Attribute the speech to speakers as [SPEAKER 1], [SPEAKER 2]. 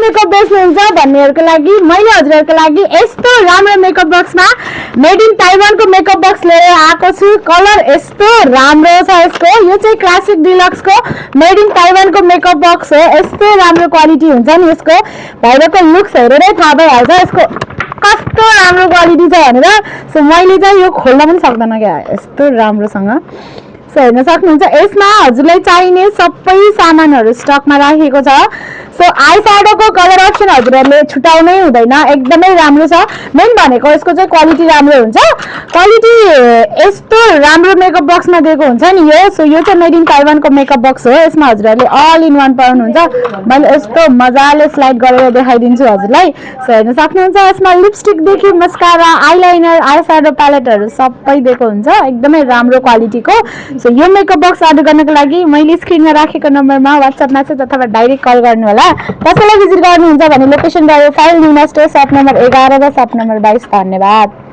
[SPEAKER 1] Makeup बेच्नुहुन्छ भन्नेहरुको लागि मैले हजुरहरुको लागि यस्तो राम्रो मेकअप बक्समा मेड इन ताइवानको मेकअप बक्स लिएर आएको छु। कलर यस्तो राम्रो छ यसको। यो चाहिँ क्लासिक डिलक्सको मेड इन ताइवानको मेकअप बक्स हो। यस्तो राम्रो क्वालिटी हुन्छ नि यसको। बाहिरको लुक्स हेरेरै थाहा भइहाल्छ यसको कस्तो राम्रो क्वालिटी छ भनेर। सो मैले चाहिँ यो खोल्न पनि सक्दैन क्या, यस्तो राम्रोसँग। सो हेर्न सक्नुहुन्छ यसमा हजुरलाई चाहिने सबै सामानहरू स्टकमा राखेको छ। सो आई स्याडोको कलर अप्सन हजुरहरूले छुटाउनै हुँदैन, एकदमै राम्रो छ। मेन भनेको यसको चाहिँ क्वालिटी राम्रो हुन्छ। क्वालिटी यस्तो राम्रो मेकअप बक्समा दिएको हुन्छ नि यो। सो यो चाहिँ मेड इन ताइवानको मेकअप बक्स हो। यसमा हजुरहरूले अल इन वान पाउनुहुन्छ। मैले यस्तो मजाले स्लाइड गरेर देखाइदिन्छु हजुरलाई। सो हेर्न सक्नुहुन्छ यसमा लिपस्टिकदेखि मस्कारा, आइलाइनर, आई स्याडो प्यालेटहरू सबै दिएको हुन्छ, एकदमै राम्रो क्वालिटीको। सो यो मेकअप बक्स अर्डर गर्नको लागि मैले स्क्रिनमा राखेको नम्बरमा व्हाट्सएप म्यासेज अथवा डाइरेक्ट कल गर्नु होला। कसैलाई भिजिट गर्नुहुन्छ भने लोकेसन गयो फाइल न्यू स्टोर शप नम्बर 11 र शप नम्बर 22। धन्यवाद।